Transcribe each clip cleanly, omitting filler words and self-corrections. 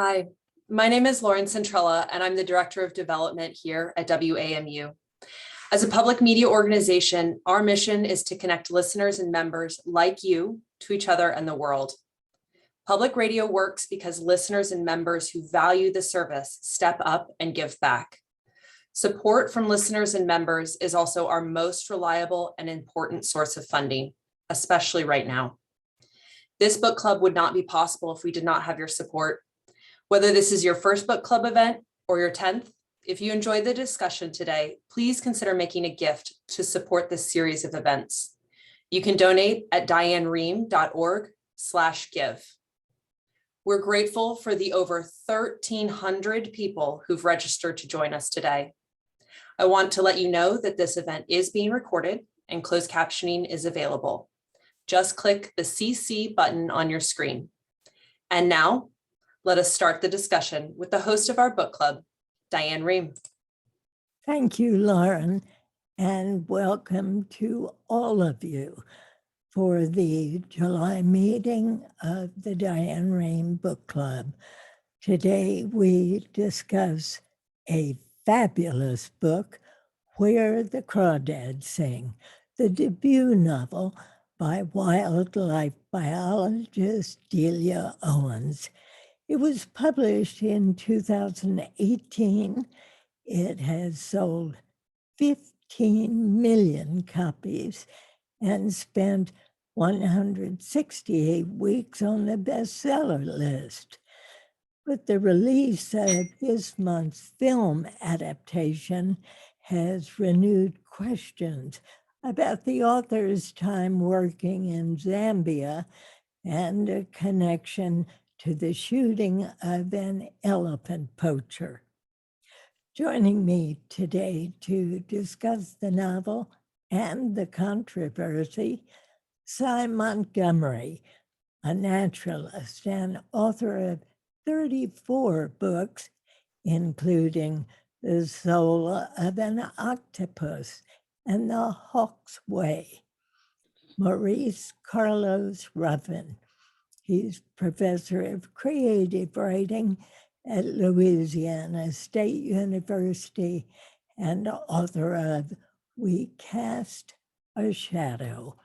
Hi, my name is Lauren Centrella, and I'm the Director of Development here at WAMU. As a public media organization, our mission is to connect listeners and members like you to each other and the world. Public radio works because listeners and members who value the service step up and give back. Support from listeners and members is also our most reliable and important source of funding, especially right now. This book club would not be possible if we did not have your support. Whether this is your first book club event or your 10th, if you enjoyed the discussion today, please consider making a gift to support this series of events. You can donate at dianerehm.org/give. We're grateful for the over 1,300 people who've registered to join us today. I want to let you know that this event is being recorded and closed captioning is available. Just click the CC button on your screen. And now, let us start the discussion with the host of our book club, Diane Rehm. Thank you, Lauren, and welcome to all of you for the July meeting of the Diane Rehm Book Club. Today we discuss a fabulous book, Where the Crawdads Sing, the debut novel by wildlife biologist Delia Owens. It was published in 2018. It has sold 15 million copies and spent 168 weeks on the bestseller list. But the release of this month's film adaptation has renewed questions about the author's time working in Zambia and a connection to the shooting of an elephant poacher. Joining me today to discuss the novel and the controversy, Cy Montgomery, a naturalist and author of 34 books, including The Soul of an Octopus and The Hawk's Way. Maurice Carlos Ruffin. He's professor of creative writing at Louisiana State University and author of We Cast a Shadow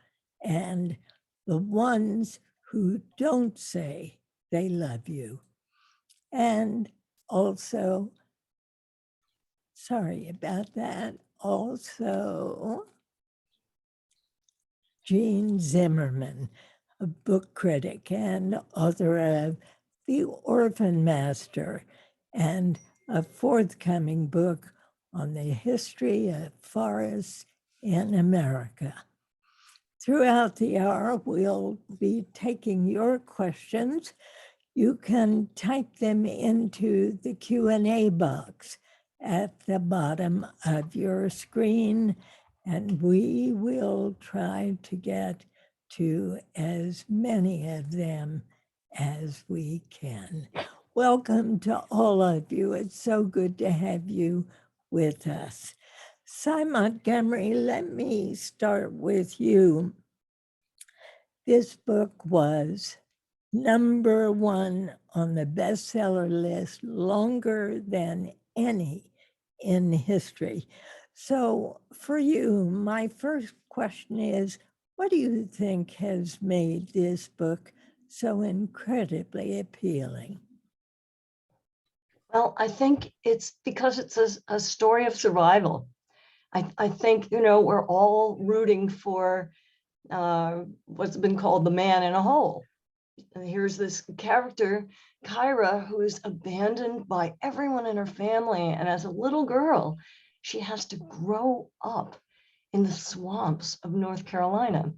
and The Ones Who Don't Say They Love You. And also, sorry about that, also Jean Zimmerman, a book critic and author of The Orphanmaster and a forthcoming book on the history of forests in America. Throughout the hour, we'll be taking your questions. You can type them into the Q&A box at the bottom of your screen, and we will try to get to as many of them as we can. Welcome to all of you. It's so good to have you with us. Cy Montgomery, let me start with you. This book was #1 on the bestseller list longer than any in history. So for you, my first question is, what do you think has made this book so incredibly appealing? Well, I think it's because it's a story of survival. I think, we're all rooting for what's been called the man in a hole. And here's this character, Kyra, who is abandoned by everyone in her family. And as a little girl, she has to grow up in the swamps of North Carolina.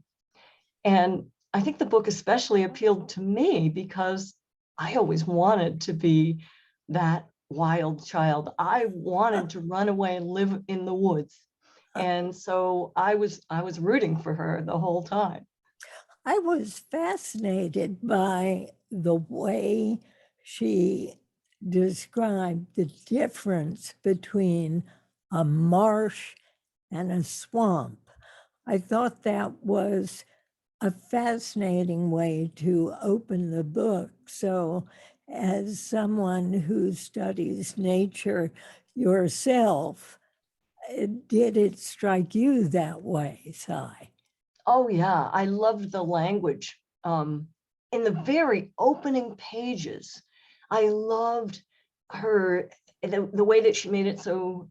And I think the book especially appealed to me because I always wanted to be that wild child. I wanted to run away and live in the woods. And so I was rooting for her the whole time. I was fascinated by the way she described the difference between a marsh and a swamp. I thought that was a fascinating way to open the book. So as someone who studies nature yourself, did it strike you that way, Cy? Oh yeah, I loved the language. In the very opening pages, I loved the way that she made it so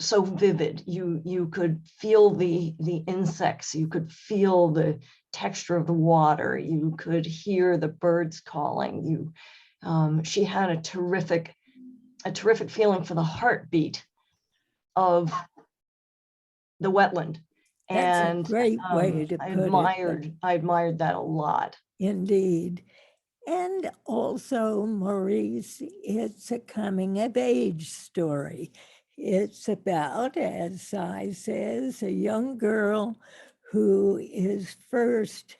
vivid. You could feel the insects, you could feel the texture of the water, you could hear the birds calling. She had a terrific feeling for the heartbeat of the wetland. That's a And great way to put it. I admired that a lot. Indeed. And also, Maurice, it's a coming of age story. It's about, as Cy says, a young girl who is first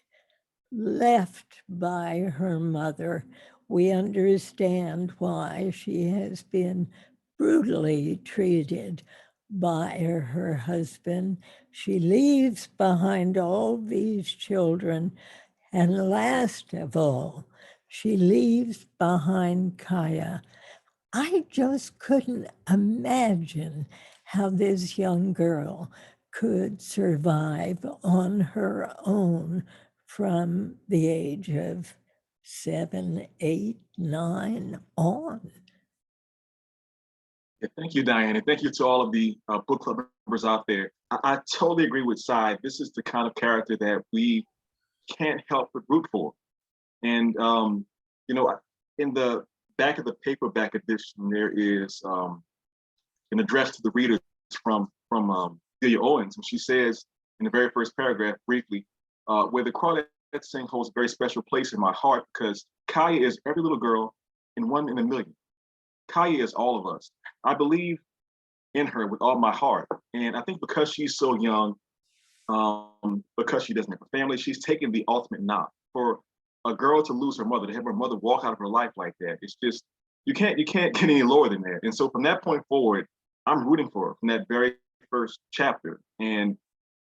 left by her mother. We understand why she has been brutally treated by her husband. She leaves behind all these children. And last of all, she leaves behind Kaya. I just couldn't imagine how this young girl could survive on her own from the age of 7, 8, 9 on. Yeah, thank you, Diane, and thank you to all of the book club members out there. I totally agree with Cy. This is the kind of character that we can't help but root for. And, you know, in the back of the paperback edition, there is an address to the readers from Delia Owens, and she says in the very first paragraph, briefly, where the Crawdads sing holds a very special place in my heart because Kaya is every little girl and one in a million. Kaya is all of us. I believe in her with all my heart. And I think because she's so young, because she doesn't have a family, she's taken the ultimate knock. For a girl to lose her mother, to have her mother walk out of her life like that, it's just, you can't get any lower than that. And so from that point forward, I'm rooting for her from that very first chapter. And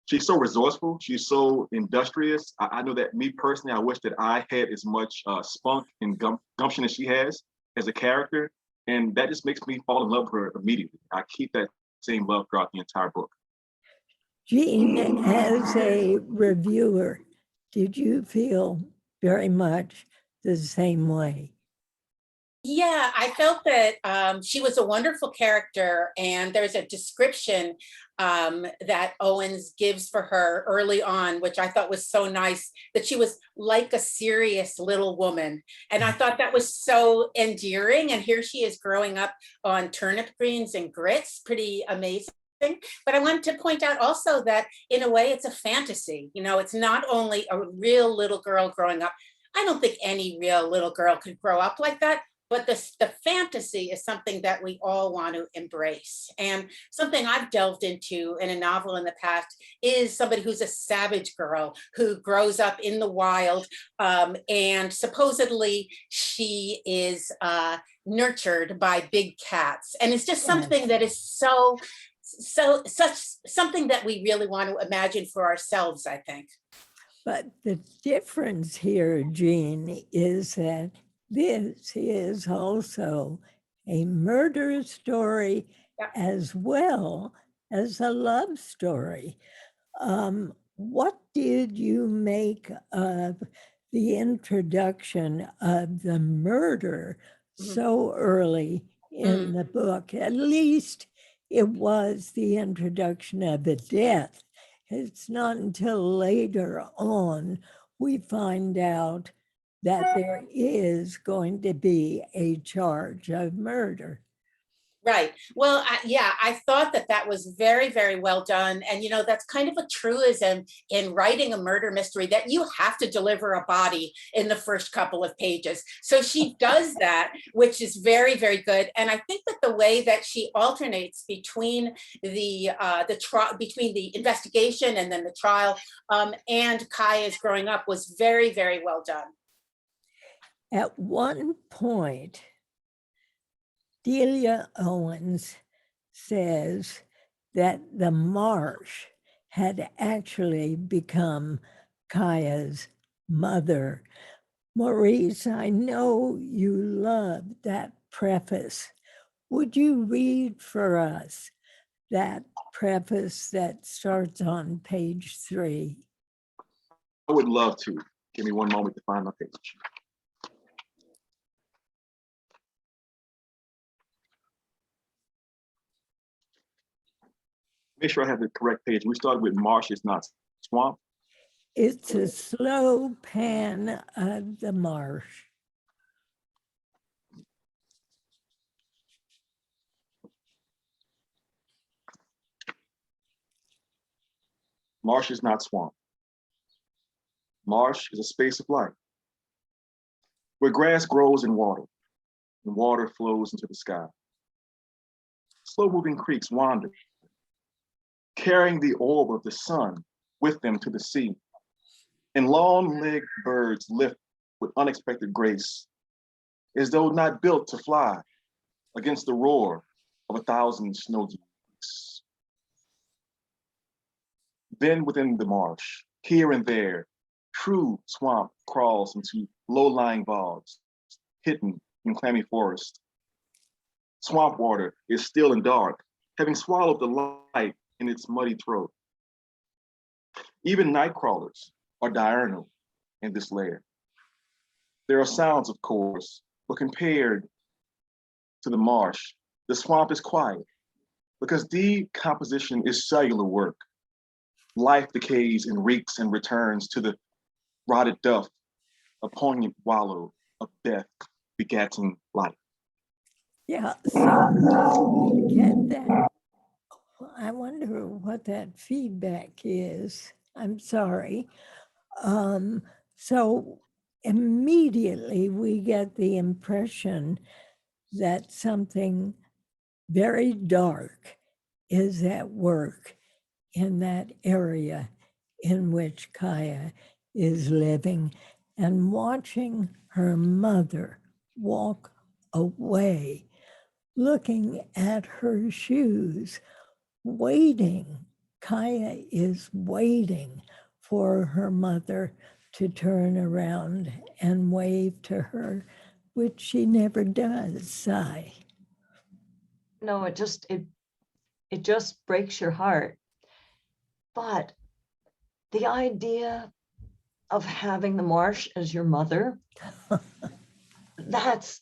she's so resourceful. She's so industrious. I know that me personally, I wish that I had as much spunk and gumption as she has as a character. And that just makes me fall in love with her immediately. I keep that same love throughout the entire book. Jean, as a reviewer, did you feel very much the same way? Yeah, I felt that she was a wonderful character, and there's a description that Owens gives for her early on, which I thought was so nice, that she was like a serious little woman. And I thought that was so endearing. And here she is growing up on turnip greens and grits, pretty amazing. But I wanted to point out also that in a way it's a fantasy. You know, it's not only a real little girl growing up. I don't think any real little girl could grow up like that. But the fantasy is something that we all want to embrace. And something I've delved into in a novel in the past is somebody who's a savage girl who grows up in the wild, and supposedly she is nurtured by big cats. And it's just something that is such something that we really want to imagine for ourselves, I think. But the difference here, Jean, is that this is also a murder story as well as a love story. What did you make of the introduction of the murder so early in the book? At least it was the introduction of the death. It's not until later on we find out that there is going to be a charge of murder. Right. Well, I thought that was very, very well done. And, you know, that's kind of a truism in writing a murder mystery, that you have to deliver a body in the first couple of pages. So she does that, which is very, very good. And I think that the way that she alternates between the investigation and then the trial, and Kaya's growing up was very, very well done. At one point, Delia Owens says that the marsh had actually become Kaya's mother. Maurice, I know you love that preface. Would you read for us that preface that starts on page 3? I would love to. Give me one moment to find my page. Make sure I have the correct page. We started with marshes, not swamp. It's a slow pan of the marsh. Marsh is not swamp. Marsh is a space of life where grass grows in water and water flows into the sky. Slow-moving creeks wander, carrying the orb of the sun with them to the sea. And long-legged birds lift with unexpected grace, as though not built to fly against the roar of 1,000 snow geese. Then within the marsh, here and there, true swamp crawls into low-lying bogs, hidden in clammy forest. Swamp water is still and dark, having swallowed the light in its muddy throat. Even night crawlers are diurnal in this lair. There are sounds, of course, but compared to the marsh, the swamp is quiet because decomposition is cellular work. Life decays and reeks and returns to the rotted duff, a poignant wallow of death begatting life. Yeah, so get that. I wonder what that feedback is. I'm sorry. So immediately we get the impression that something very dark is at work in that area in which Kaya is living, and watching her mother walk away, looking at her shoes, waiting. Kaya is waiting for her mother to turn around and wave to her, which she never does, Sai. No, it just breaks your heart. But the idea of having the marsh as your mother, that's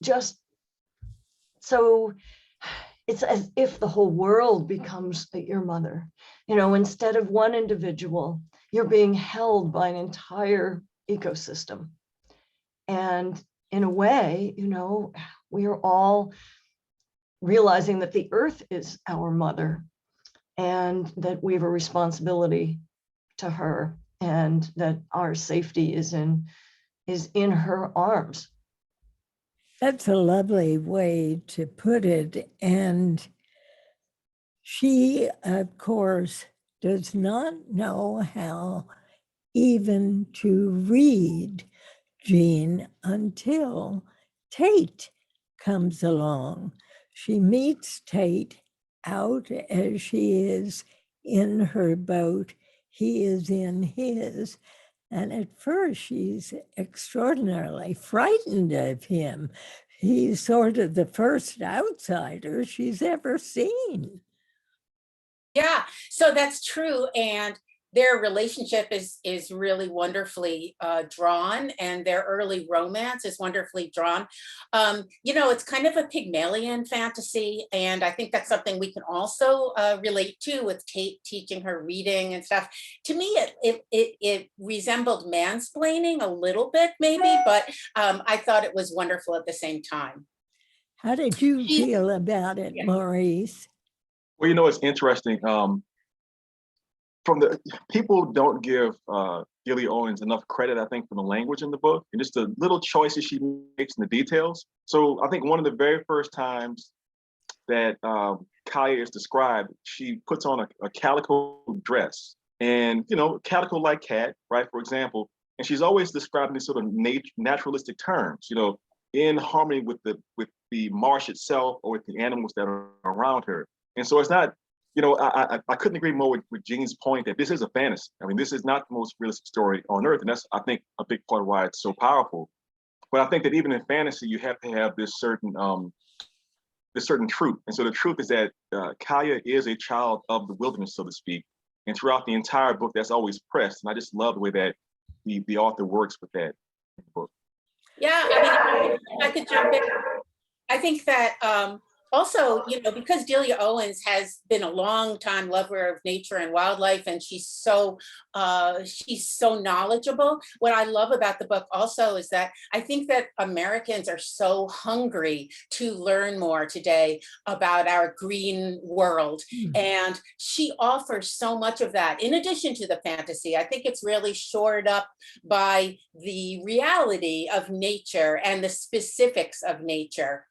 just so, it's as if the whole world becomes your mother. You know, instead of one individual, you're being held by an entire ecosystem. And in a way, you know, we are all realizing that the earth is our mother and that we have a responsibility to her, and that our safety is in her arms. That's a lovely way to put it. And she, of course, does not know how even to read Jean until Tate comes along. She meets Tate out as she is in her boat. He is in his. And at first, she's extraordinarily frightened of him. He's sort of the first outsider she's ever seen. Yeah, so that's true. And their relationship is really wonderfully drawn, and their early romance is wonderfully drawn. You know, it's kind of a Pygmalion fantasy, and I think that's something we can also relate to with Tate teaching her reading and stuff. To me, it resembled mansplaining a little bit, maybe, but I thought it was wonderful at the same time. How did you feel about it, Yeah. Maurice? Well, you know, it's interesting. From the people don't give Delia Owens enough credit, I think, for the language in the book and just the little choices she makes in the details. So I think one of the very first times that Kaya is described, she puts on a calico dress, and you know, calico like cat, right? For example, and she's always describing these sort of naturalistic terms, you know, in harmony with the marsh itself or with the animals that are around her. And so it's not I couldn't agree more with Jean's point that this is a fantasy. I mean, this is not the most realistic story on earth. And that's, I think, a big part of why it's so powerful. But I think that even in fantasy, you have to have this certain truth. And so the truth is that Kaya is a child of the wilderness, so to speak. And throughout the entire book, that's always pressed. And I just love the way that the author works with that book. Yeah, I mean, I could jump in. I think that also, because Delia Owens has been a long time lover of nature and wildlife, and she's so knowledgeable. What I love about the book also is that I think that Americans are so hungry to learn more today about our green world. And she offers so much of that. In addition to the fantasy, I think it's really shored up by the reality of nature and the specifics of nature.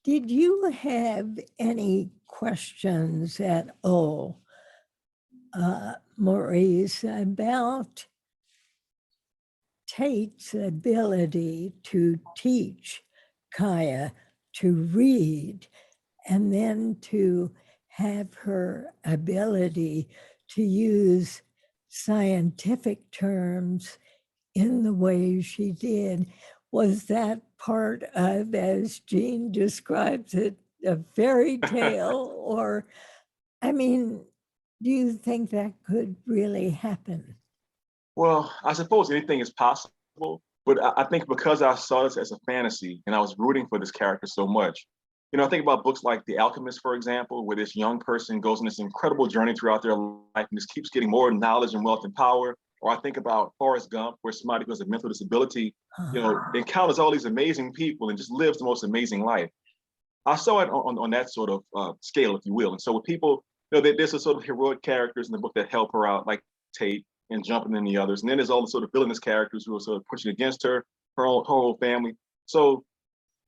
Did you have any questions at all, Maurice, about Tate's ability to teach Kaya to read, and then to have her ability to use scientific terms in the way she did? Was that part of, as Jean describes it, a fairy tale? Or, I mean, do you think that could really happen? Well, I suppose anything is possible, but I think because I saw this as a fantasy and I was rooting for this character so much, I think about books like The Alchemist, for example, where this young person goes on this incredible journey throughout their life and just keeps getting more knowledge and wealth and power. Or I think about Forrest Gump, where somebody who has a mental disability, encounters all these amazing people and just lives the most amazing life. I saw it on that sort of scale, if you will. And so with people, there's a sort of heroic characters in the book that help her out, like Tate and Jumping and the others. And then there's all the sort of villainous characters who are sort of pushing against her whole family. So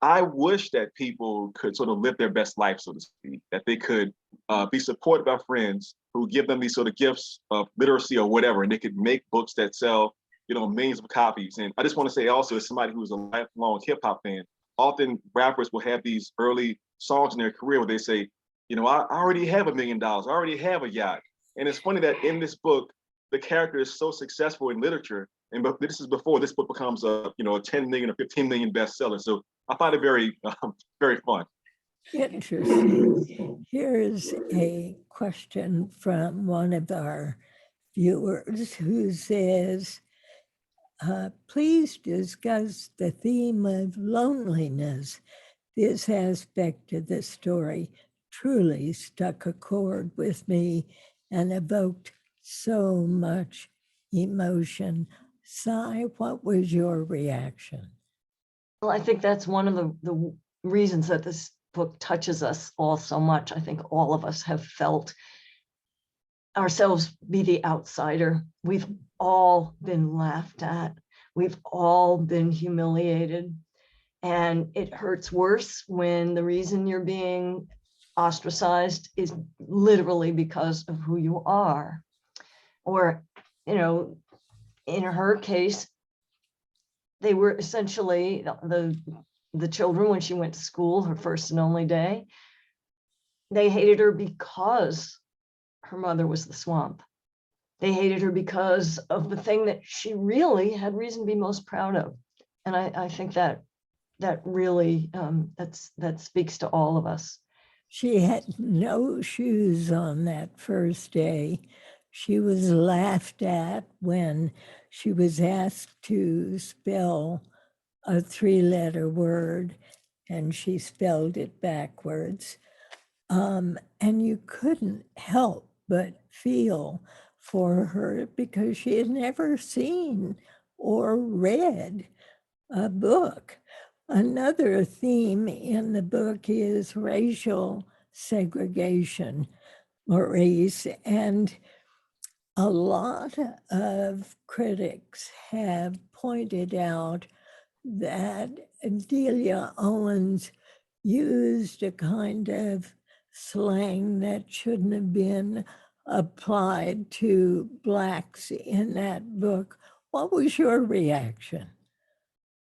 I wish that people could sort of live their best life, so to speak, that they could be supported by friends who give them these sort of gifts of literacy or whatever, and they could make books that sell, millions of copies. And I just want to say also, as somebody who's a lifelong hip hop fan, often rappers will have these early songs in their career where they say, I already have $1 million, I already have a yacht. And it's funny that in this book, the character is so successful in literature, and this is before this book becomes a 10 million or 15 million bestseller. So I find it very, very fun. Interesting. Here's a question from one of our viewers who says, please discuss the theme of loneliness. This aspect of the story truly struck a chord with me and evoked so much emotion. Cy, what was your reaction? Well, I think that's one of the reasons that this book touches us all so much. I think all of us have felt ourselves be the outsider. We've all been laughed at. We've all been humiliated. And it hurts worse when the reason you're being ostracized is literally because of who you are. Or, in her case, they were essentially the children, when she went to school, her first and only day, they hated her because her mother was the swamp. They hated her because of the thing that she really had reason to be most proud of. And I think that really, that speaks to all of us. She had no shoes on that first day. She was laughed at when she was asked to spell a 3-letter word, and she spelled it backwards. And you couldn't help but feel for her because she had never seen or read a book. Another theme in the book is racial segregation, Maurice, and a lot of critics have pointed out that Delia Owens used a kind of slang that shouldn't have been applied to Blacks in that book. What was your reaction?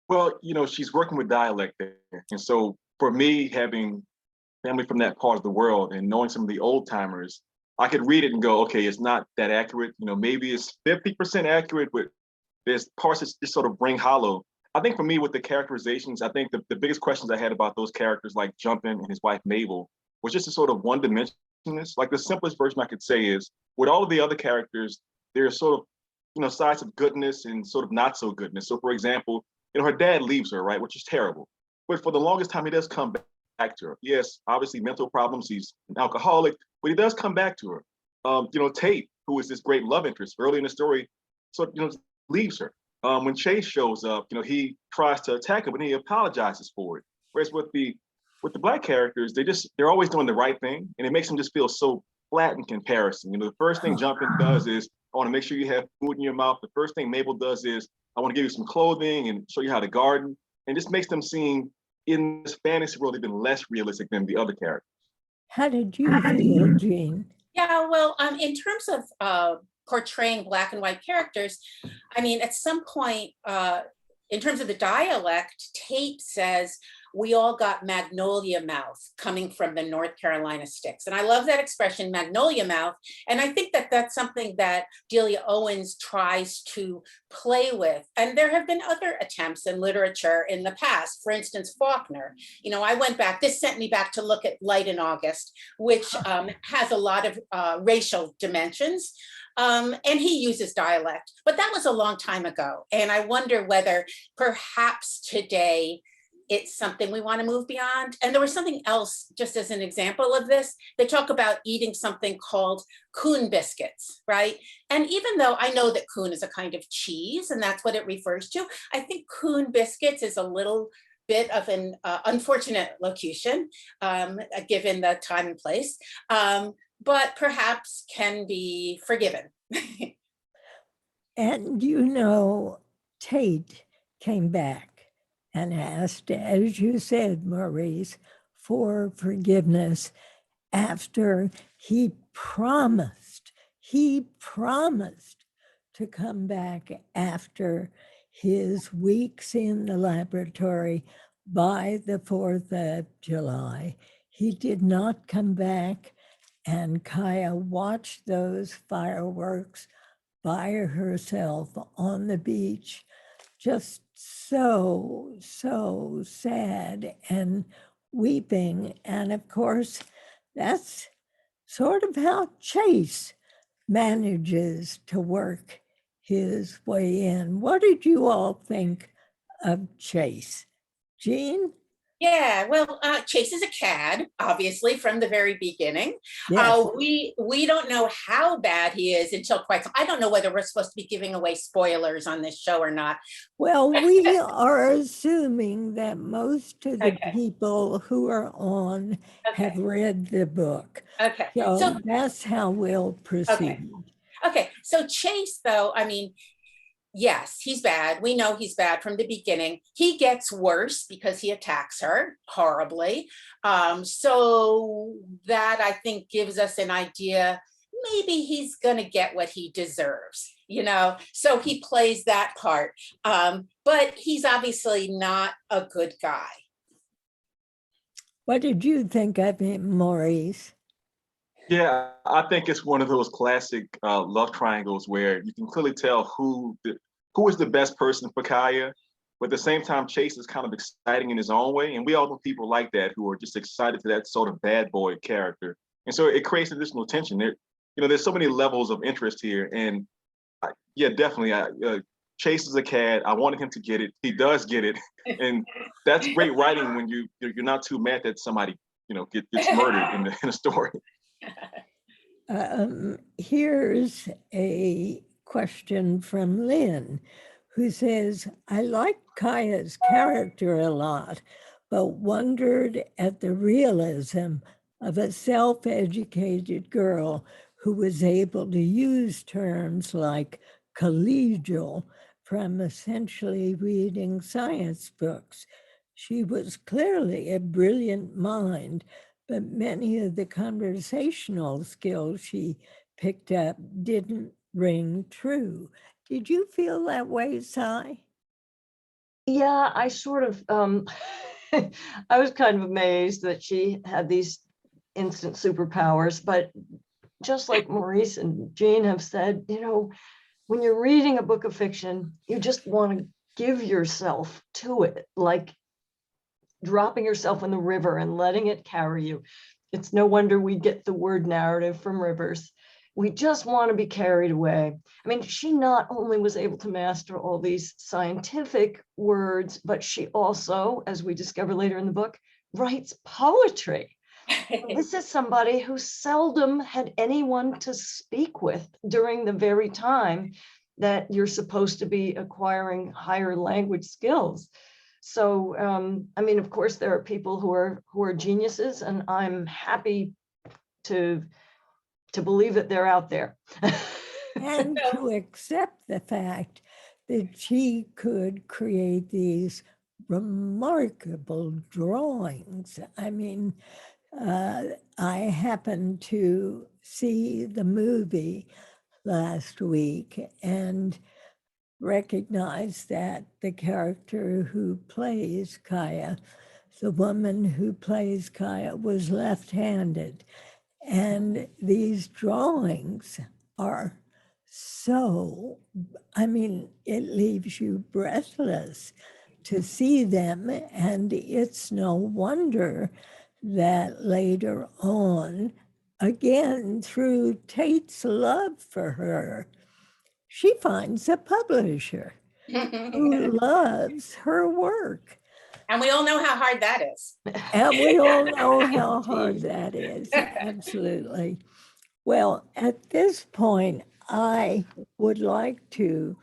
Well, she's working with dialect there. And so for me, having family from that part of the world and knowing some of the old timers, I could read it and go, okay, it's not that accurate. You know, maybe it's 50% accurate, but there's parts that just sort of ring hollow. I think for me with the characterizations, I think the biggest questions I had about those characters like Jumpin and his wife Mabel was just a sort of one-dimensionalness. Like the simplest version I could say is with all of the other characters, there's sort of, you know, sides of goodness and sort of not so goodness. So for example, you know, her dad leaves her, right, which is terrible. But for the longest time, he does come back to her. Yes, obviously mental problems, he's an alcoholic, but he does come back to her. You know, Tate, who is this great love interest early in the story, so, you know, leaves her. When Chase shows up, you know, he tries to attack her, but he apologizes for it. Whereas with the Black characters, they're always doing the right thing, and it makes them just feel so flat in comparison. You know, the first thing Jumpin does is, I want to make sure you have food in your mouth. The first thing Mabel does is, I want to give you some clothing and show you how to garden. And just makes them seem, in this fantasy world, they've been less realistic than the other characters. How did you feel, Jean? Yeah, well, in terms of portraying Black and white characters, I mean, at some point, in terms of the dialect, Tate says, we all got magnolia mouth coming from the North Carolina sticks. And I love that expression, magnolia mouth. And I think that that's something that Delia Owens tries to play with. And there have been other attempts in literature in the past. For instance, Faulkner. You know, I went back, this sent me back to look at Light in August, which has a lot of racial dimensions. And he uses dialect, but that was a long time ago. And I wonder whether perhaps today it's something we want to move beyond. And there was something else, just as an example of this, they talk about eating something called coon biscuits, right? And even though I know that coon is a kind of cheese and that's what it refers to, I think coon biscuits is a little bit of an unfortunate locution, given the time and place, but perhaps can be forgiven. And you know, Tate came back and asked, as you said, Maurice, for forgiveness after he promised to come back after his weeks in the laboratory by the 4th of July. He did not come back, and Kaya watched those fireworks by herself on the beach, just so sad and weeping. And of course, that's sort of how Chase manages to work his way in. What did you all think of Chase? Jean? Yeah, well, Chase is a cad, obviously, from the very beginning. Yes. We don't know how bad he is until I don't know whether we're supposed to be giving away spoilers on this show or not. Well, we are assuming that most of the Okay. people who are on have Okay. read the book. Okay. So that's how we'll proceed. Okay. So Chase, though, I mean, yes, he's bad. We know he's bad from the beginning. He gets worse because he attacks her horribly. So that, I think, gives us an idea, maybe he's going to get what he deserves, you know? So he plays that part. But he's obviously not a good guy. What did you think of him, Maurice? Yeah, I think it's one of those classic love triangles where you can clearly tell who is the best person for Kaya, but at the same time, Chase is kind of exciting in his own way. And we all know people like that who are just excited to that sort of bad boy character. And so it creates additional tension. There's so many levels of interest here. And yeah, definitely, Chase is a cad. I wanted him to get it. He does get it. And that's great writing when you're not too mad that somebody, gets murdered in a story. Here's a question from Lynn, who says, I liked Kaya's character a lot, but wondered at the realism of a self-educated girl who was able to use terms like collegial from essentially reading science books. She was clearly a brilliant mind, but many of the conversational skills she picked up didn't ring true. Did you feel that way, Sai? Yeah, I sort of, I was kind of amazed that she had these instant superpowers, but just like Maurice and Jean have said, you know, when you're reading a book of fiction, you just want to give yourself to it, like dropping yourself in the river and letting it carry you. It's no wonder we get the word narrative from rivers. We just want to be carried away. I mean, she not only was able to master all these scientific words, but she also, as we discover later in the book, writes poetry. This is somebody who seldom had anyone to speak with during the very time that you're supposed to be acquiring higher language skills. So, I mean, of course, there are people who are geniuses, and I'm happy to believe that they're out there. And to accept the fact that she could create these remarkable drawings. I mean, I happened to see the movie last week and recognize that the character who plays Kaya, the woman who plays Kaya, was left-handed. And these drawings are so, I mean, it leaves you breathless to see them. And it's no wonder that later on, again, through Tate's love for her, she finds a publisher who loves her work. And we all know how hard that is. And we all know how hard that is, absolutely. Well, at this point, I would like to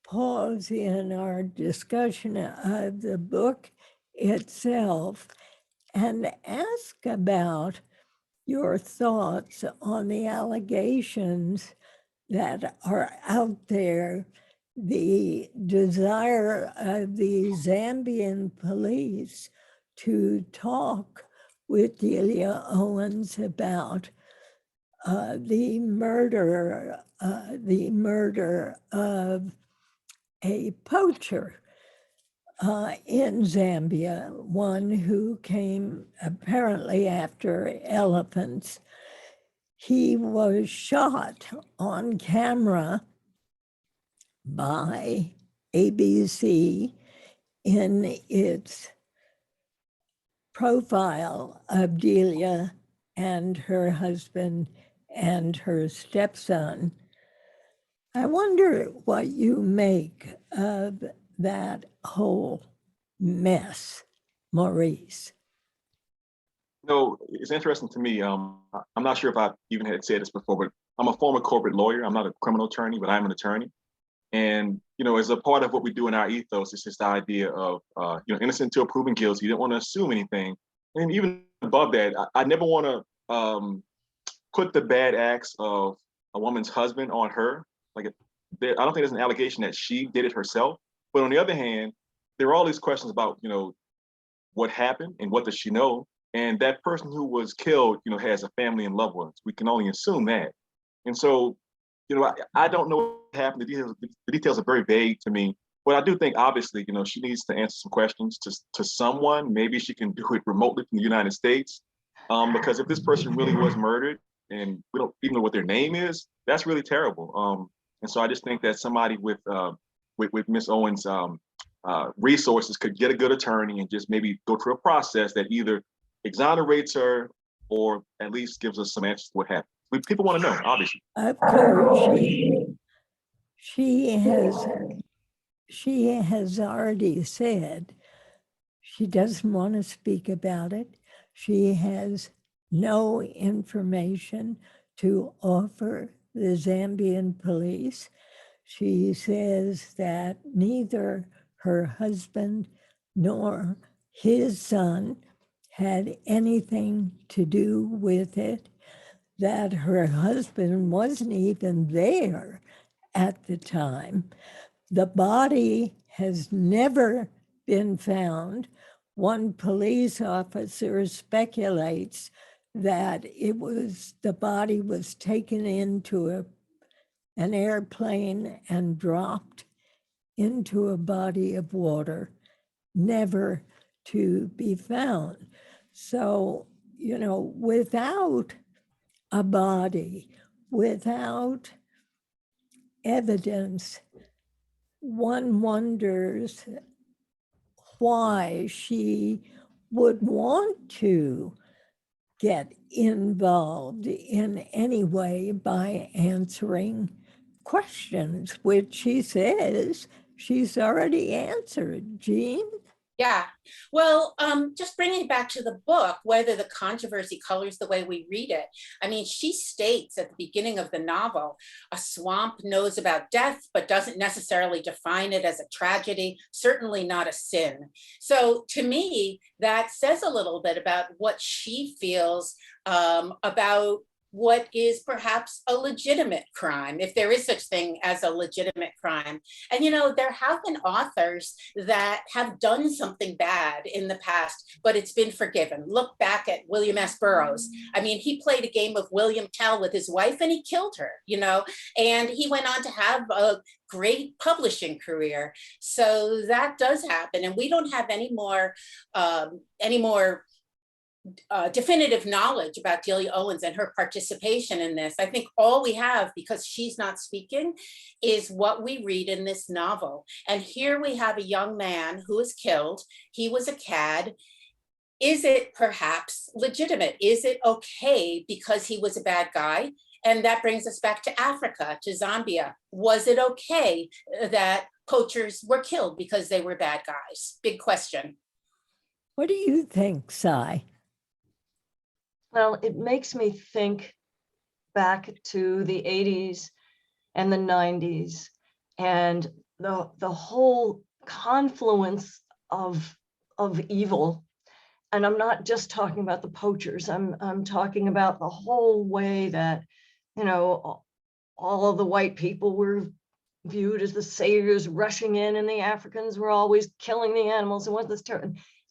pause in our discussion of the book itself and ask about your thoughts on the allegations that are out there, the desire of the Zambian police to talk with Delia Owens about the murder of a poacher in Zambia, one who came apparently after elephants. He was shot on camera by ABC in its profile of Delia and her husband and her stepson. I wonder what you make of that whole mess, Maurice. No, it's interesting to me. I'm not sure if I even had said this before, but I'm a former corporate lawyer. I'm not a criminal attorney, but I'm an attorney. And, you know, as a part of what we do in our ethos, it's this idea of, innocent until proven guilty. You don't want to assume anything. And even above that, I never want to put the bad acts of a woman's husband on her. Like, I don't think there's an allegation that she did it herself. But on the other hand, there are all these questions about, what happened and what does she know? And that person who was killed, has a family and loved ones. We can only assume that. And so, I don't know what happened. The details are very vague to me. But I do think, obviously, she needs to answer some questions to someone. Maybe she can do it remotely from the United States. Because if this person really was murdered and we don't even know what their name is, that's really terrible. And so I just think that somebody with Miss Owens' resources could get a good attorney and just maybe go through a process that either exonerates her or at least gives us some answers to what happened. People want to know, obviously. Of course, she has already said she doesn't want to speak about it. She has no information to offer the Zambian police. She says that neither her husband nor his son had anything to do with it, that her husband wasn't even there at the time. The body has never been found. One police officer speculates that the body was taken into an airplane and dropped into a body of water, never to be found. So, you know, without a body, without evidence, one wonders why she would want to get involved in any way by answering questions, which she says she's already answered. Jean? Yeah, well, just bringing it back to the book, whether the controversy colors the way we read it. I mean, she states at the beginning of the novel, a swamp knows about death, but doesn't necessarily define it as a tragedy, certainly not a sin. So to me, that says a little bit about what she feels about what is perhaps a legitimate crime, if there is such thing as a legitimate crime. And, you know, there have been authors that have done something bad in the past, but it's been forgiven. Look back at William S. Burroughs. I mean, he played a game of William Tell with his wife and he killed her, you know, and he went on to have a great publishing career. So that does happen. And we don't have any more definitive knowledge about Delia Owens and her participation in this. I think all we have, because she's not speaking, is what we read in this novel. And here we have a young man who is killed. He was a cad. Is it perhaps legitimate? Is it okay because he was a bad guy? And that brings us back to Africa, to Zambia. Was it okay that poachers were killed because they were bad guys? Big question. What do you think, Cy? Well, it makes me think back to the 80s and the 90s and the whole confluence of evil. And I'm not just talking about the poachers. I'm talking about the whole way that, you know, all of the white people were viewed as the saviors rushing in, and the Africans were always killing the animals. And what this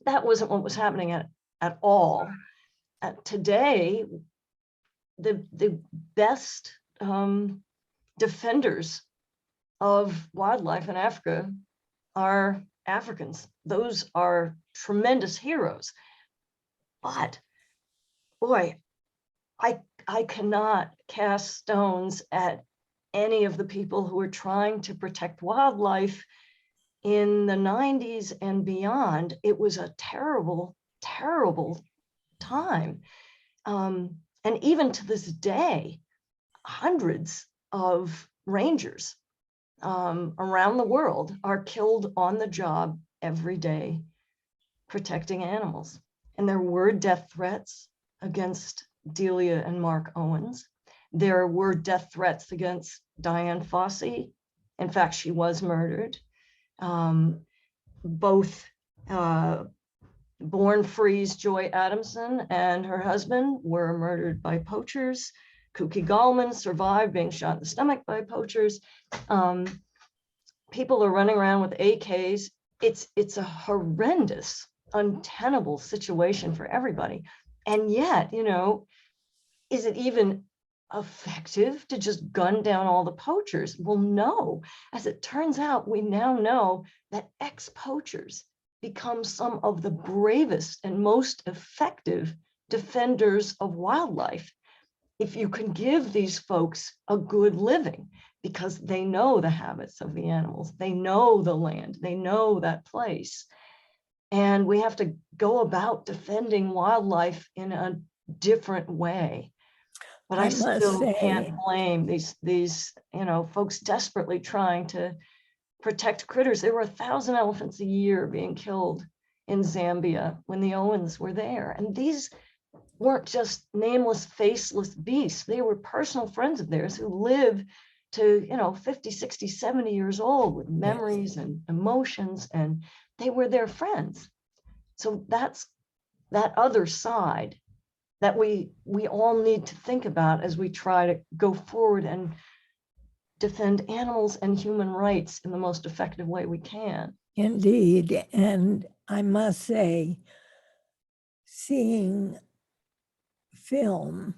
that wasn't what was happening at all. Today, the best defenders of wildlife in Africa are Africans. Those are tremendous heroes. But boy, I cannot cast stones at any of the people who are trying to protect wildlife in the 90s and beyond. It was a terrible, terrible time. And even to this day, hundreds of rangers around the world are killed on the job every day protecting animals. And there were death threats against Delia and Mark Owens. There were death threats against Diane Fossey. In fact, she was murdered. Both Born Free's Joy Adamson and her husband were murdered by poachers. Kuki Gallman survived being shot in the stomach by poachers. People are running around with AKs. It's a horrendous, untenable situation for everybody. And yet, you know, is it even effective to just gun down all the poachers? Well, no. As it turns out, we now know that ex-poachers become some of the bravest and most effective defenders of wildlife if you can give these folks a good living, because they know the habits of the animals, they know the land, they know that place. And we have to go about defending wildlife in a different way. But I still can't blame these you know, folks desperately trying to protect critters. There were 1,000 elephants a year being killed in Zambia when the Owens were there. And these weren't just nameless, faceless beasts. They were personal friends of theirs who lived to, you know, 50, 60, 70 years old with memories and emotions, and they were their friends. So that's that other side that we all need to think about as we try to go forward and defend animals and human rights in the most effective way we can. Indeed. And I must say, seeing film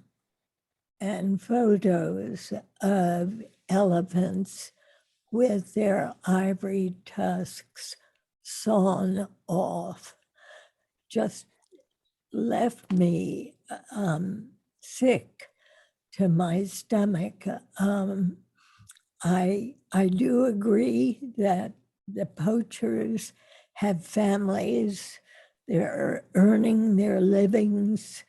and photos of elephants with their ivory tusks sawn off just left me sick to my stomach. I do agree that the poachers have families. They're earning their livings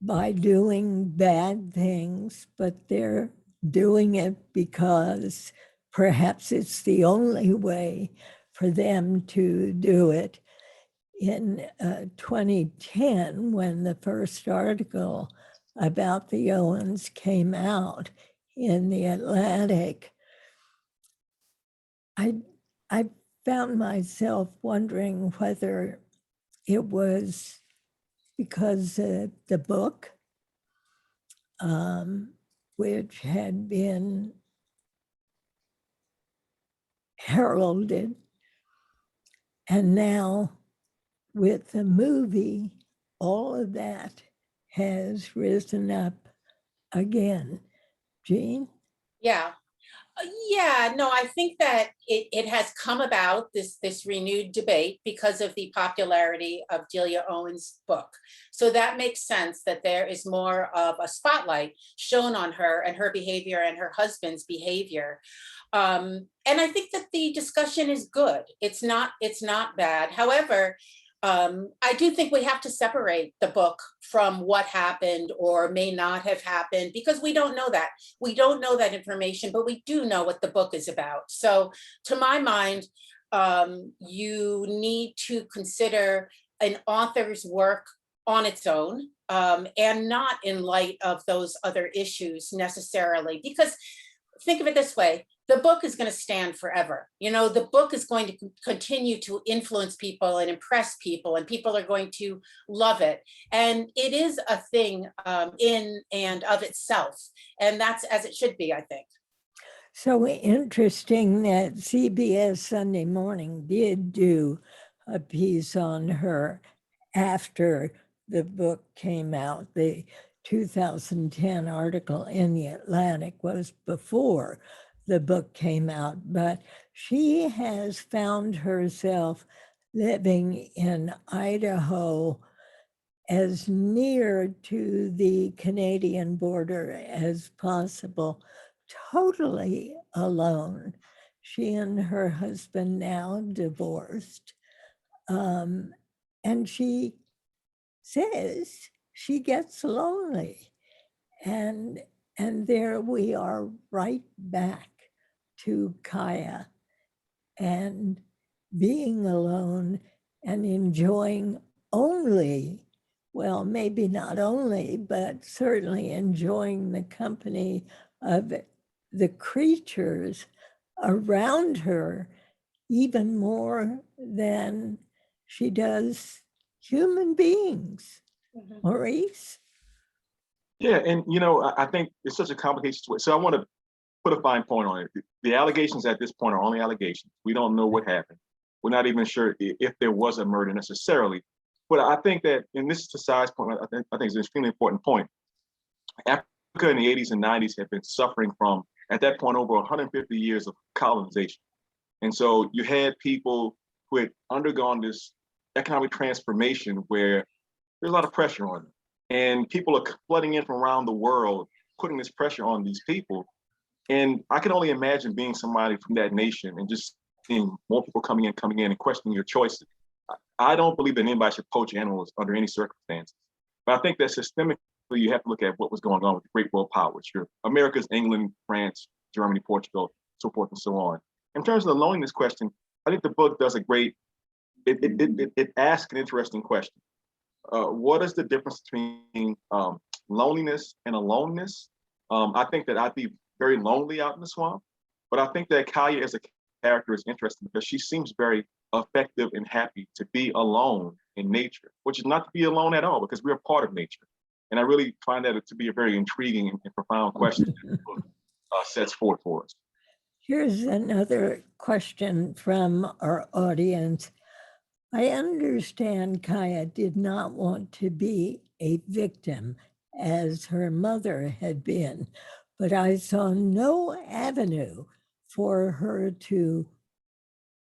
by doing bad things, but they're doing it because perhaps it's the only way for them to do it. In 2010, when the first article about the Owens came out in the Atlantic, I found myself wondering whether it was because the book, which had been heralded, and now with the movie, all of that has risen up again. Jean? Yeah. Yeah, no, I think that it has come about, this renewed debate, because of the popularity of Delia Owens' book. So that makes sense that there is more of a spotlight shown on her and her behavior and her husband's behavior. And I think that the discussion is good. It's not bad. However, I do think we have to separate the book from what happened or may not have happened, because we don't know that. We don't know that information, but we do know what the book is about. So to my mind, you need to consider an author's work on its own, and not in light of those other issues necessarily. Because think of it this way, the book is going to stand forever. You know, the book is going to continue to influence people and impress people, and people are going to love it. And it is a thing in and of itself. And that's as it should be, I think. So interesting that CBS Sunday Morning did do a piece on her after the book came out. The 2010 article in the Atlantic was before the book came out, but she has found herself living in Idaho as near to the Canadian border as possible, totally alone. She and her husband now divorced. And she says she gets lonely. And there we are right back to Kaya and being alone and enjoying only, well, maybe not only, but certainly enjoying the company of the creatures around her even more than she does human beings. Maurice? Yeah, and I think it's such a complicated situation. So I want to put a fine point on it. The allegations at this point are only allegations. We don't know what happened. We're not even sure if there was a murder necessarily. But I think that, and this is to Sai's point, I think it's an extremely important point. Africa in the 80s and 90s had been suffering from, at that point, over 150 years of colonization. And so you had people who had undergone this economic transformation where there's a lot of pressure on them. And people are flooding in from around the world, putting this pressure on these people. And I can only imagine being somebody from that nation and just seeing more people coming in and questioning your choices. I don't believe that anybody should poach animals under any circumstances. But I think that systemically, you have to look at what was going on with the great world powers. Your America's England, France, Germany, Portugal, so forth and so on. In terms of the loneliness question, I think the book does a great, it asks an interesting question. What is the difference between loneliness and aloneness? I think that I'd be very lonely out in the swamp, but I think that Kaya as a character is interesting because she seems very effective and happy to be alone in nature, which is not to be alone at all because we're a part of nature. And I really find that to be a very intriguing and profound question that the book sets forth for us. Here's another question from our audience. I understand Kaya did not want to be a victim as her mother had been, but I saw no avenue for her to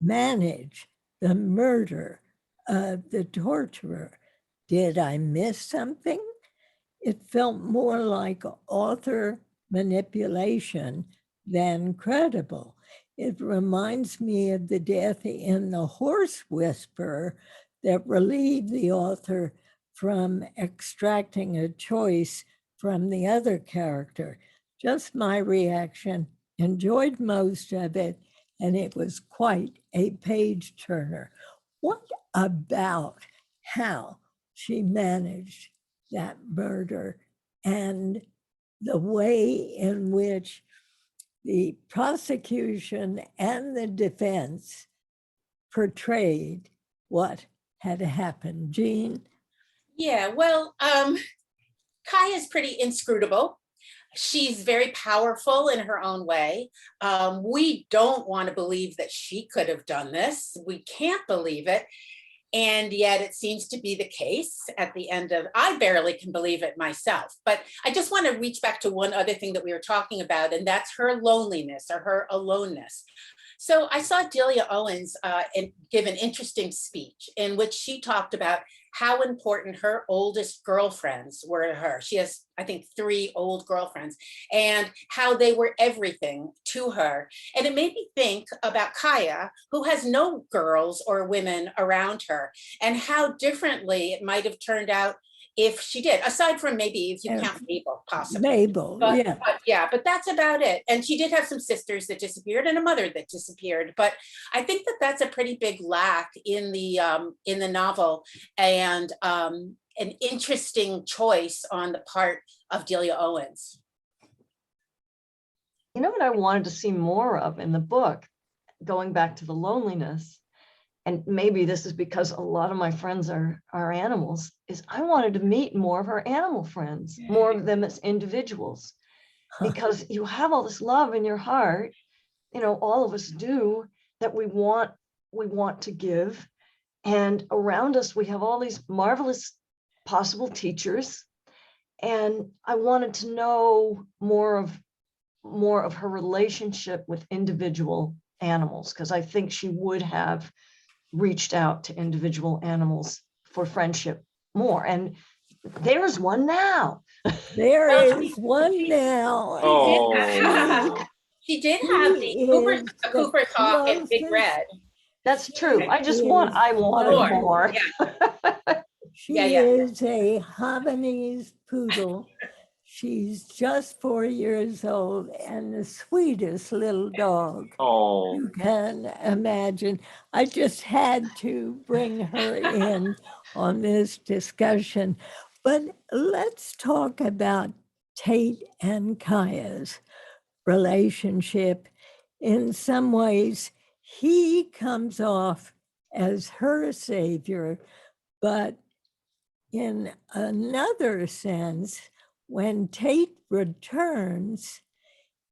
manage the murder the torturer. Did I miss something? It felt more like author manipulation than credible. It reminds me of the death in The Horse Whisperer that relieved the author from extracting a choice from the other character. Just my reaction. Enjoyed most of it, and it was quite a page turner. What about how she managed that murder and the way in which the prosecution and the defense portrayed what had happened? Jean? Yeah, well, Kaya's pretty inscrutable. She's very powerful in her own way. We don't want to believe that she could have done this. We can't believe it. And yet it seems to be the case at the end of, I barely can believe it myself. But I just want to reach back to one other thing that we were talking about, and that's her loneliness or her aloneness. So I saw Delia Owens give an interesting speech in which she talked about how important her oldest girlfriends were to her. She has, I think, 3 old girlfriends, and how they were everything to her. And it made me think about Kaya, who has no girls or women around her, and how differently it might have turned out if she did, aside from maybe if you count Mabel, possibly. Mabel, yeah. But that's about it. And she did have some sisters that disappeared and a mother that disappeared. But I think that that's a pretty big lack in the novel, and an interesting choice on the part of Delia Owens. You know what I wanted to see more of in the book, going back to the loneliness, and maybe this is because a lot of my friends are animals, is I wanted to meet more of her animal friends, more of them as individuals, because you have all this love in your heart, you know, all of us do, that we want to give. And around us, we have all these marvelous possible teachers. And I wanted to know more of her relationship with individual animals, because I think she would have reached out to individual animals for friendship more. And there's one now. There is one now. Oh. She did have the Cooper's Hawk and Big Red. That's true. I wanted more. Yeah. She is a Havanese poodle. She's just 4 years old and the sweetest little dog you can imagine. I just had to bring her in on this discussion. But let's talk about Tate and Kaya's relationship. In some ways, he comes off as her savior, but in another sense, when Tate returns,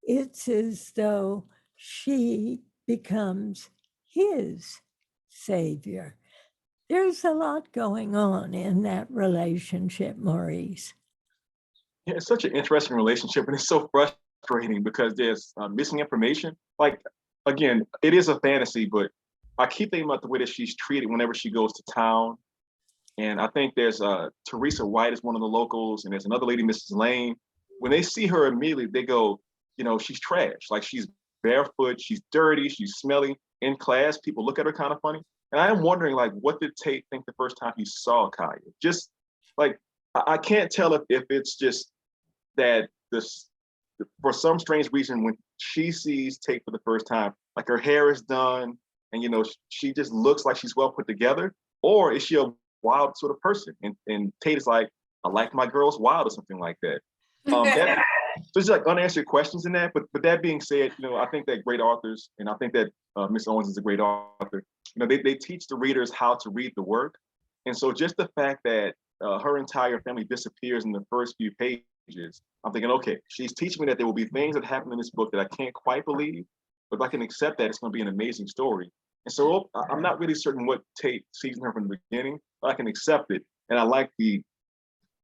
it's as though she becomes his savior. There's a lot going on in that relationship, Maurice. Yeah, it's such an interesting relationship, and it's so frustrating because there's missing information. Like, again, it is a fantasy, but I keep thinking about the way that she's treated whenever she goes to town. And I think there's Teresa White is one of the locals, and there's another lady, Mrs. Lane. When they see her immediately, they go, you know, she's trash. Like, she's barefoot, she's dirty, she's smelly. In class, people look at her kind of funny. And I am wondering, like, what did Tate think the first time he saw Kaya? Just like, I can't tell if it's just that for some strange reason, when she sees Tate for the first time, like her hair is done, and you know, she just looks like she's well put together, or is she a wild sort of person? And Tate is like, I like my girls wild or something like that. So there's like unanswered questions in that. But that being said, you know, I think that great authors, and I think that Miss Owens is a great author, you know, they teach the readers how to read the work. And so just the fact that her entire family disappears in the first few pages, I'm thinking, okay, she's teaching me that there will be things that happen in this book that I can't quite believe, but if I can accept that, it's going to be an amazing story. And so I'm not really certain what Tate sees in her from the beginning, but I can accept it. And I like the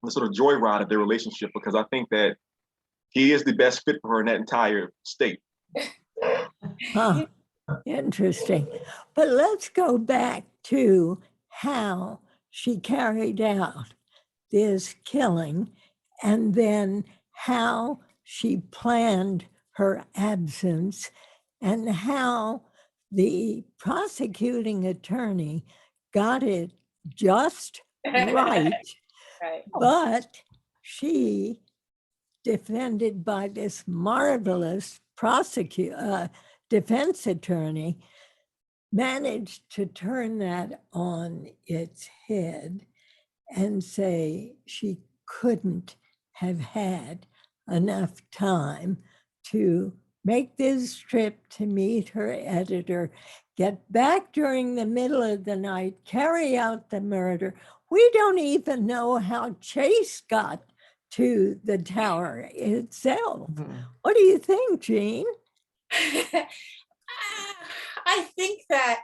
sort of joyride of their relationship, because I think that he is the best fit for her in that entire state. Interesting. But let's go back to how she carried out this killing, and then how she planned her absence, and how the prosecuting attorney got it just right, Right. but she, defended by this marvelous defense attorney, managed to turn that on its head and say she couldn't have had enough time to make this trip to meet her editor, get back during the middle of the night, carry out the murder. We don't even know how Chase got to the tower itself. What do you think, Jean? I think that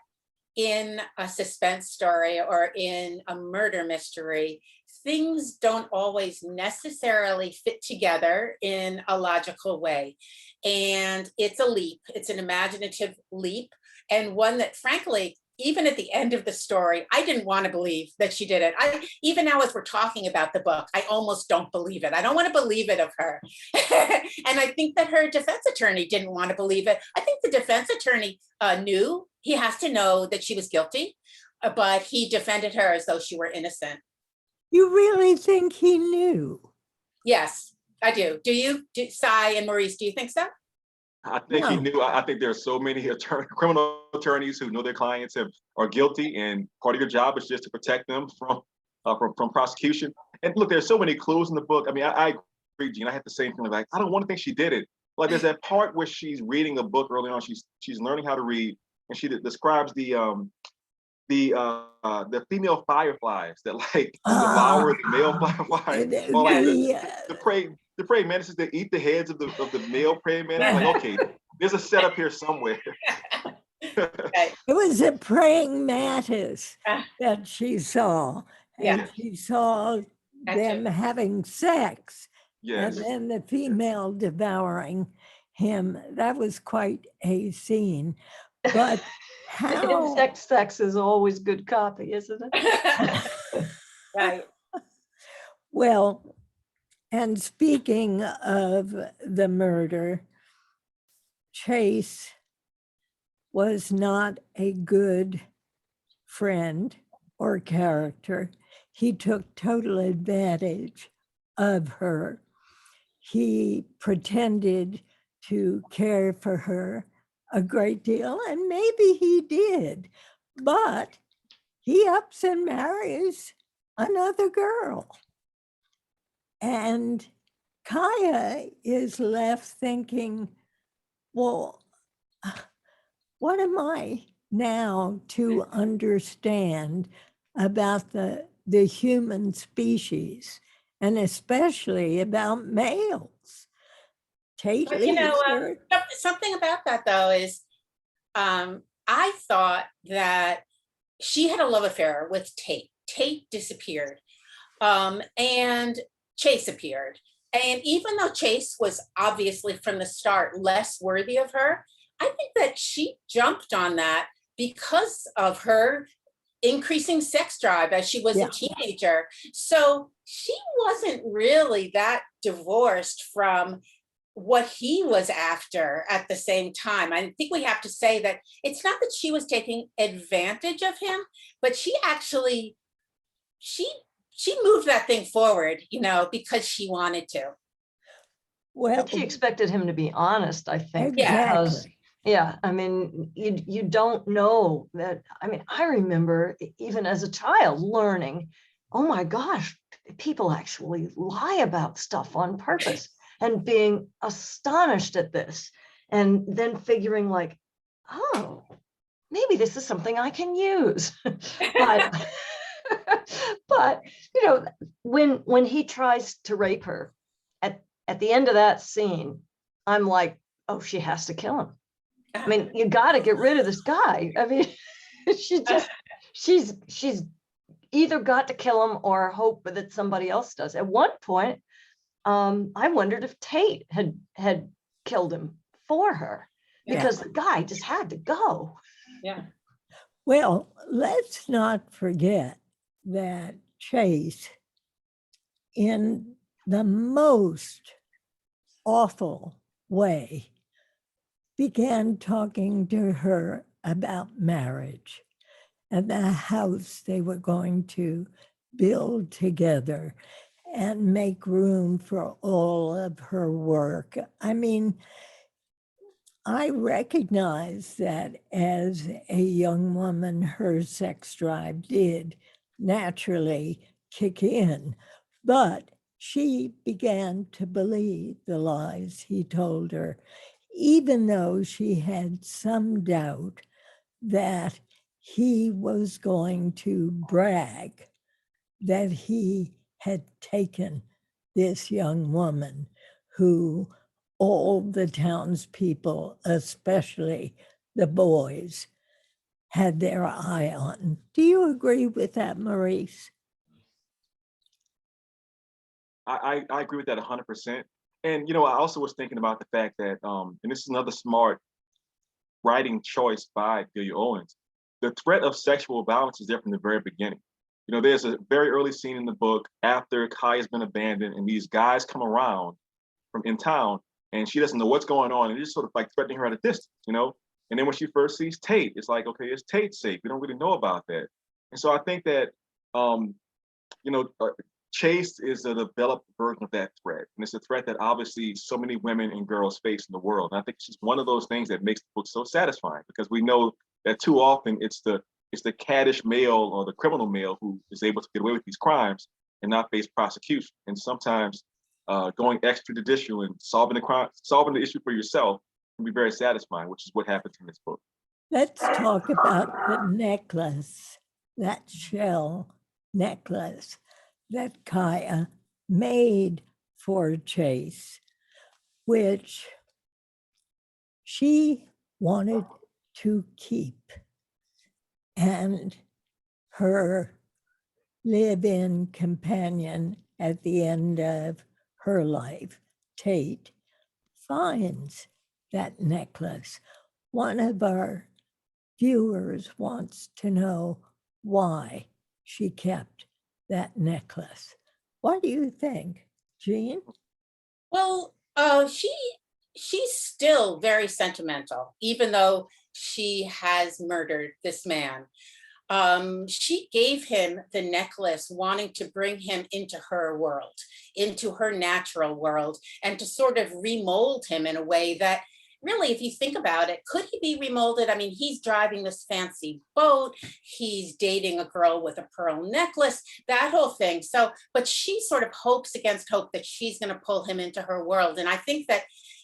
in a suspense story or in a murder mystery, things don't always necessarily fit together in a logical way. And it's a leap, it's an imaginative leap, and one that frankly, even at the end of the story, I didn't want to believe that she did it. Even now as we're talking about the book, I almost don't believe it. I don't want to believe it of her. And I think that her defense attorney didn't want to believe it. I think the defense attorney knew, he has to know that she was guilty, but he defended her as though she were innocent. You really think he knew? Yes, I do. Do you, Cy and Maurice, do you think so? I think he knew. I think there are so many criminal attorneys who know their clients are guilty, and part of your job is just to protect them from prosecution. And look, there's so many clues in the book. I mean, I agree, Jean. I had the same feeling. Like, I don't want to think she did it. Like, there's that part where she's reading a book early on. She's learning how to read, and she describes the female fireflies that devour the male fireflies. The praying mantises that eat the heads of the male praying mantis. Like, okay, there's a setup here somewhere. It was a praying mantis that she saw, and she saw them having sex, Yes. and then the female devouring him. That was quite a scene. But how? Sex is always good copy, isn't it? Right. Well, and speaking of the murder, Chase was not a good friend or character. He took total advantage of her. He pretended to care for her a great deal, and maybe he did, but he ups and marries another girl. And Kaya is left thinking, well, what am I now to understand about the human species, and especially about males? Tate, But, something about that though is, I thought that she had a love affair with Tate. Tate disappeared, and Chase appeared. And even though Chase was obviously from the start less worthy of her, I think that she jumped on that because of her increasing sex drive as she was a teenager. So she wasn't really that divorced from what he was after at the same time. I think we have to say that it's not that she was taking advantage of him, but she actually, she moved that thing forward, because she wanted to. Well, she expected him to be honest, I think. Exactly. Because, I mean, you don't know that. I mean, I remember even as a child learning, oh my gosh, people actually lie about stuff on purpose, and being astonished at this, and then figuring like, oh, maybe this is something I can use. But when he tries to rape her at the end of that scene, I'm like, oh, she has to kill him. I mean, you got to get rid of this guy. I mean, she's either got to kill him or hope that somebody else does. At one point, I wondered if Tate had killed him for her, because the guy just had to go. Yeah. Well, let's not forget that Chase, in the most awful way, began talking to her about marriage and the house they were going to build together and make room for all of her work. I mean, I recognize that as a young woman, her sex drive did naturally kick in, but she began to believe the lies he told her, even though she had some doubt that he was going to brag that he had taken this young woman who all the townspeople, especially the boys, had their eye on. Do you agree with that, Maurice? I agree with that 100%. And, you know, I also was thinking about the fact that, and this is another smart writing choice by Delia Owens, the threat of sexual violence is there from the very beginning. You know, there's a very early scene in the book after Kai has been abandoned and these guys come around from in town and she doesn't know what's going on and they're just sort of like threatening her at a distance, you know? And then when she first sees Tate, it's like, okay, it's Tate's safe. We don't really know about that. And so I think that, you know, Chase is a developed version of that threat. And it's a threat that obviously so many women and girls face in the world. And I think it's just one of those things that makes the book so satisfying because we know that too often it's the caddish male or the criminal male who is able to get away with these crimes and not face prosecution. And sometimes going extrajudicial and solving the issue for yourself can be very satisfying, which is what happens in this book. Let's talk about the necklace, that shell necklace that Kaya made for Chase, which she wanted to keep. And her live-in companion at the end of her life, Tate, finds that necklace. One of our viewers wants to know why she kept that necklace. What do you think, Jean? Well, she's still very sentimental, even though she has murdered this man. She gave him the necklace wanting to bring him into her world, into her natural world, and to sort of remold him in a way that really, if you think about it, could he be remolded? I mean, he's driving this fancy boat, he's dating a girl with a pearl necklace, that whole thing. So, but she sort of hopes against hope that she's going to pull him into her world. And I think that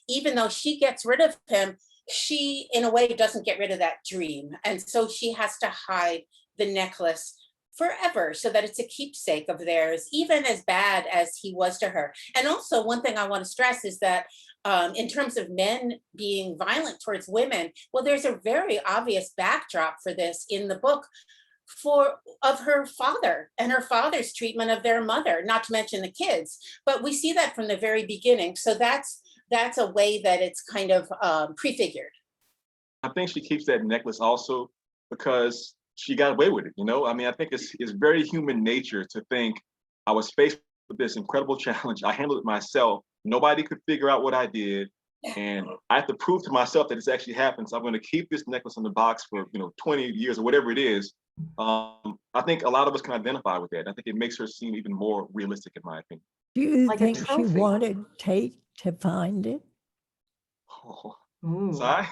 even though she gets rid of him, she, in a way, doesn't get rid of that dream. And so she has to hide the necklace forever so that it's a keepsake of theirs, even as bad as he was to her. And also, one thing I want to stress is that in terms of men being violent towards women, well, there's a very obvious backdrop for this in the book of her father and her father's treatment of their mother, not to mention the kids. But we see that from the very beginning. So that's a way that it's kind of prefigured. I think she keeps that necklace also because she got away with it, you know? I mean, I think it's very human nature to think I was faced with this incredible challenge. I handled it myself. Nobody could figure out what I did. And I have to prove to myself that it's actually happened. So I'm going to keep this necklace in the box for 20 years or whatever it is. I think a lot of us can identify with that. I think it makes her seem even more realistic, in my opinion. Do you Like a think she trophy. wanted Tate to find it? Oh, Ooh. sorry?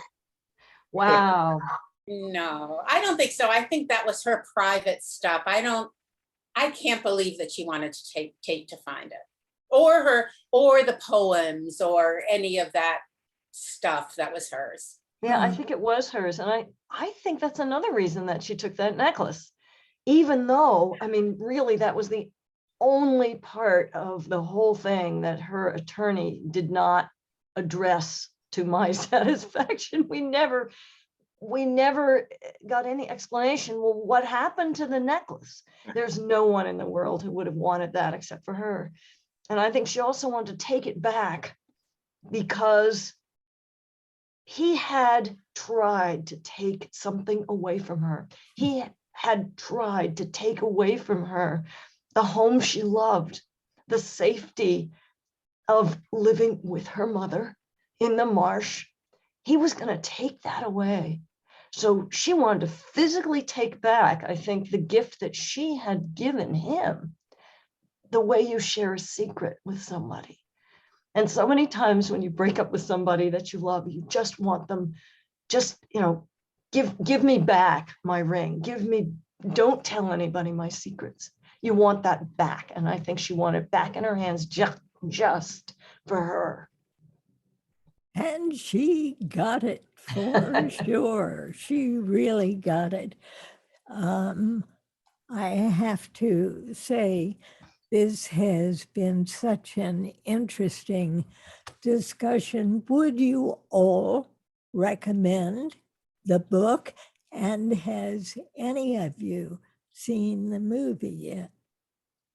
Wow. No, I don't think so. I think that was her private stuff. I can't believe that she wanted to take Tate to find it, or the poems, or any of that stuff that was hers. Yeah, I think it was hers. And I think that's another reason that she took that necklace, even though, I mean, really, that was the only part of the whole thing that her attorney did not address to my satisfaction. We never got any explanation. Well, what happened to the necklace? There's no one in the world who would have wanted that except for her. And I think she also wanted to take it back because he had tried to take something away from her. He had tried to take away from her the home she loved, the safety of living with her mother in the marsh. He was going to take that away. So she wanted to physically take back, I think, the gift that she had given him, the way you share a secret with somebody. And so many times when you break up with somebody that you love, you just want them, just, give me back my ring. Don't tell anybody my secrets. You want that back. And I think she wanted it back in her hands just for her. And she got it for sure. She really got it. I have to say, this has been such an interesting discussion. Would you all recommend the book? And has any of you seen the movie yet?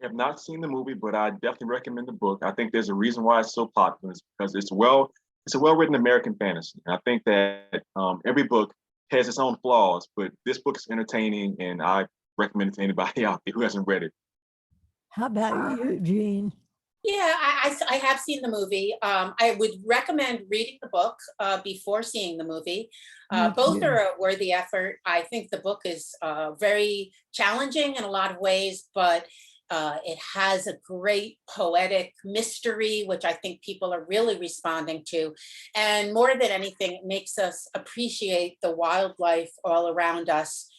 I have not seen the movie, but I definitely recommend the book. I think there's a reason why it's so popular. It's because it's a well-written American fantasy. And I think that every book has its own flaws, but this book is entertaining, and I recommend it to anybody out there who hasn't read it. How about you, Jean? Yeah, I have seen the movie. I would recommend reading the book before seeing the movie. Me Both too. are a worthy effort. I think the book is very challenging in a lot of ways, but it has a great poetic mystery, which I think people are really responding to. And more than anything, it makes us appreciate the wildlife all around us.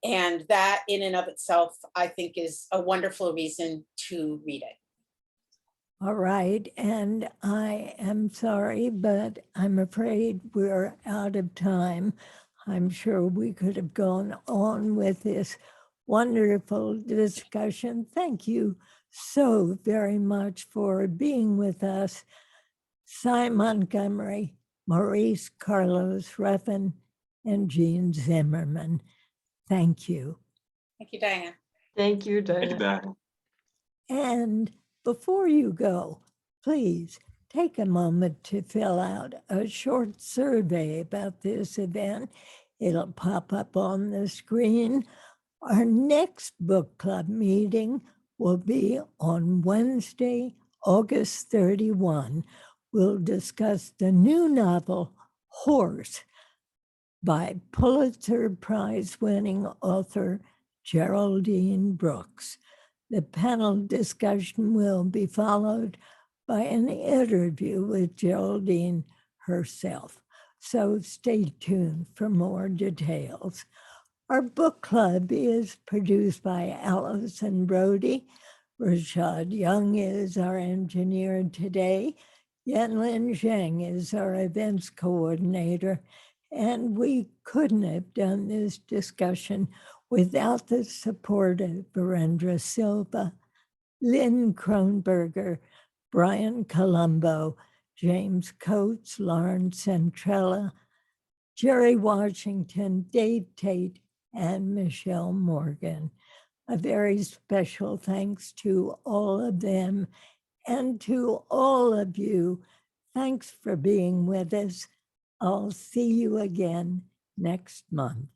And that in and of itself, I think, is a wonderful reason to read it. All right, and I am sorry, but I'm afraid we're out of time. I'm sure we could have gone on with this wonderful discussion. Thank you so very much for being with us. Cy Montgomery, Maurice Carlos Ruffin, and Jean Zimmerman. Thank you. Thank you, Diane. Thank you, Diane. Thank you, Diane. And before you go, please take a moment to fill out a short survey about this event. It'll pop up on the screen. Our next book club meeting will be on Wednesday, August 31. We'll discuss the new novel, Horse, by Pulitzer Prize-winning author Geraldine Brooks. The panel discussion will be followed by an interview with Geraldine herself. So stay tuned for more details. Our book club is produced by Allison Brody. Rashad Young is our engineer today. Yanlin Zhang is our events coordinator. And we couldn't have done this discussion without the support of Virendra Silva, Lynn Kronberger, Brian Colombo, James Coates, Lauren Centrella, Jerry Washington, Dave Tate, and Michelle Morgan. A very special thanks to all of them and to all of you. Thanks for being with us. I'll see you again next month.